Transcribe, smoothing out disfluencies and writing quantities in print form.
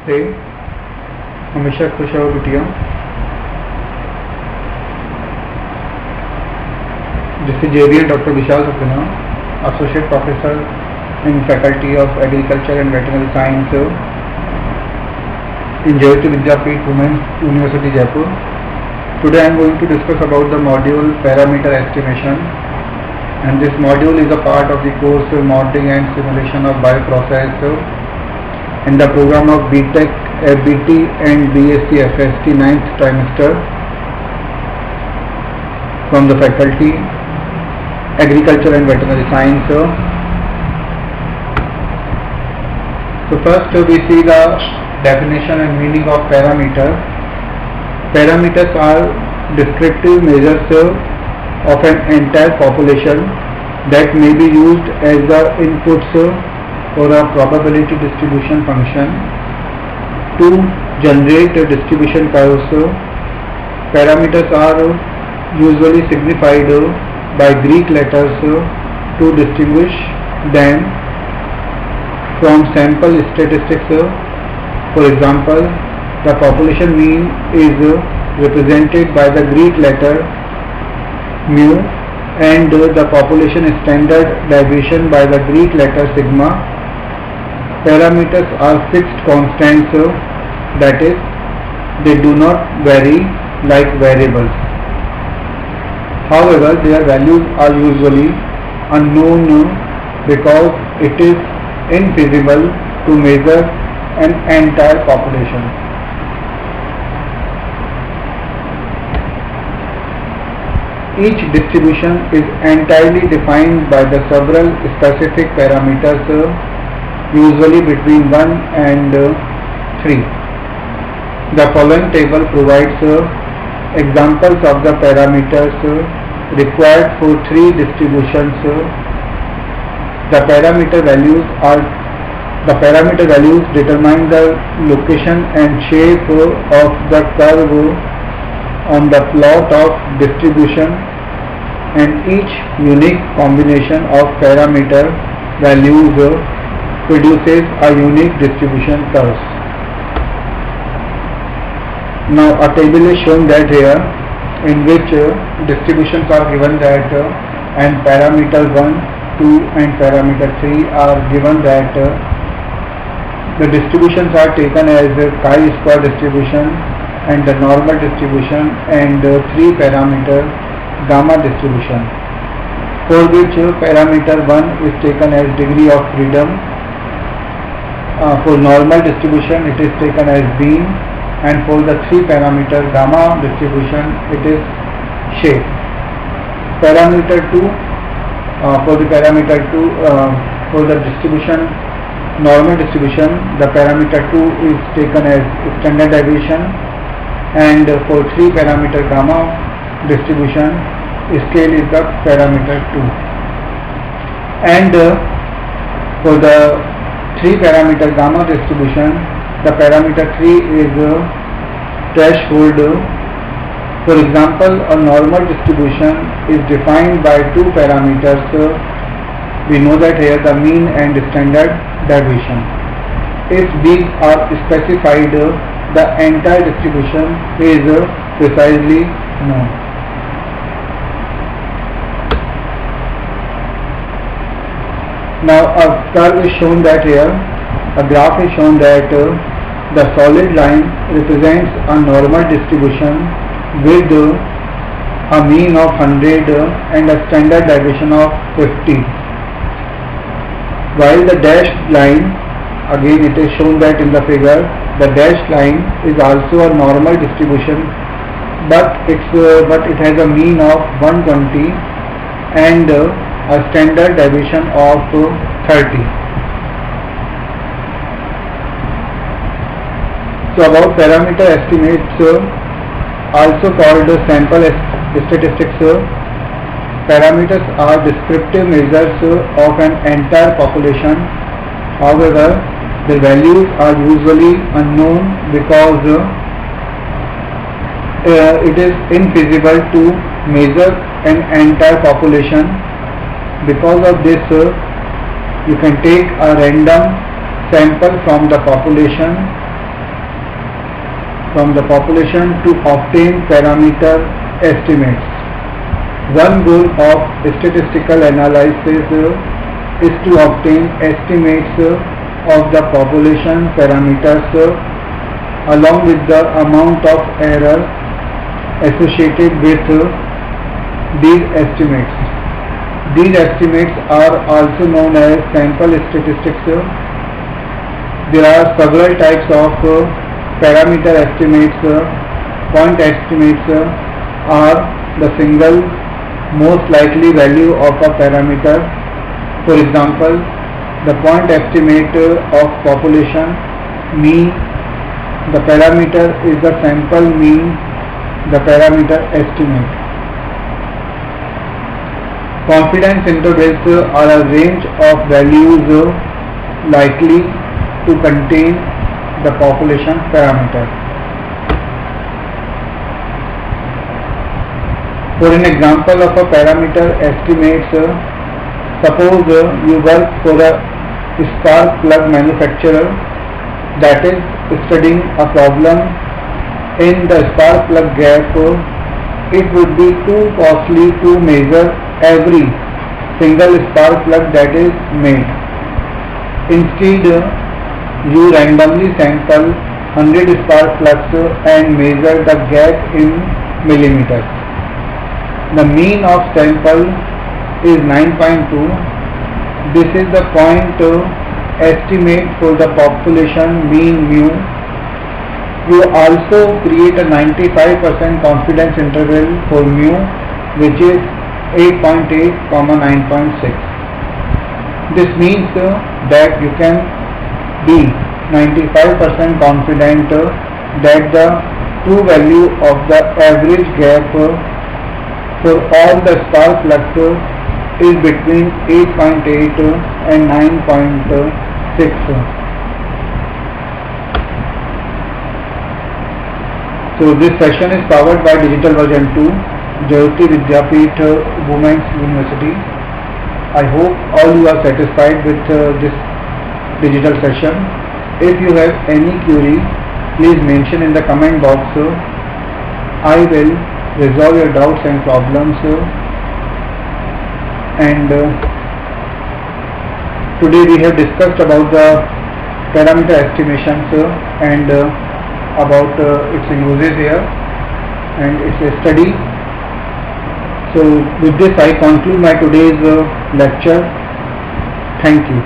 नमस्ते। हमेशा खुश रहो बिटिया। This is JVN Dr. Vishal Saxena, Associate Professor in Faculty of Agriculture and Veterinary Science in Jayati Vidyapeeth Women's University, Jaipur. Today I am going to discuss about the module Parameter Estimation, and this module is a part of the course Modeling and Simulation of Bioprocess in the program of BTech, BT and BSc FST 9th trimester from the Faculty Agriculture and Veterinary Science. So first we see the definition and meaning of parameter. Parameters are descriptive measures of an entire population that may be used as the inputs for a probability distribution function to generate distribution curves. Parameters are usually signified by Greek letters to distinguish them from sample statistics. For example, the population mean is represented by the Greek letter mu and the population standard deviation by the Greek letter sigma. Parameters are fixed constants, that is, they do not vary like variables. However, their values are usually unknown because it is infeasible to measure an entire population. Each distribution is entirely defined by the several specific parameters, usually between 1 and 3. The following table provides examples of the parameters required for 3 distributions. The parameter values determine the location and shape of the curve on the plot of distribution, and each unique combination of parameter values produces a unique distribution curve. Now a table is shown that here, in which distributions are given that and parameter 1, 2 and parameter 3 are given that the distributions are taken as chi-square distribution and the normal distribution and 3 parameter gamma distribution, for which parameter 1 is taken as degree of freedom. For normal distribution it is taken as beam, and for the 3 parameter gamma distribution it is shape. Parameter 2, for the parameter 2, for the distribution normal distribution, the parameter 2 is taken as standard deviation, and for 3 parameter gamma distribution scale is the parameter 2, and for the 3 parameter gamma distribution the parameter 3 is threshold. For example, a normal distribution is defined by 2 parameters. We know that here the mean and standard deviation. If these are specified, the entire distribution is precisely known. Now a curve is shown that here, a graph is shown that the solid line represents a normal distribution with a mean of 100 and a standard deviation of 50, while the dashed line, again it is shown that in the figure, the dashed line is also a normal distribution, but it has a mean of 120 and a standard deviation of 30. So about parameter estimates, also called sample statistics, parameters are descriptive measures of an entire population. However, the values are usually unknown because it is infeasible to measure an entire population. Because of this, you can take a random sample from the population from the population to obtain parameter estimates. One goal of statistical analysis is to obtain estimates of the population parameters along with the amount of error associated with these estimates. These estimates are also known as sample statistics. There are several types of parameter estimates. Point estimates are the single most likely value of a parameter. For example, the point estimate of population mean, the parameter is the sample mean, the parameter estimate. Confidence intervals are a range of values likely to contain the population parameter. For an example of a parameter estimates, suppose you work for a spark plug manufacturer that is studying a problem in the spark plug gap. It would be too costly to measure every single spark plug that is made. Instead, you randomly sample 100 spark plugs and measure the gap in millimeters. The mean of sample is 9.2. This is the point estimate for the population mean mu. You also create a 95% confidence interval for mu, which is 8.8, 9.6. This means that you can be 95% confident that the true value of the average gap for all the spark plugs is between 8.8 and 9.6. So this session is powered by Digital Version 2, Jayoti Vidyapeeth Women's University. I hope all you are satisfied with this digital session. If you have any query, please mention in the comment box. I will resolve your doubts and problems. And today we have discussed about the parameter estimations and about its uses here and its study. So with this I conclude my today's lecture. Thank you.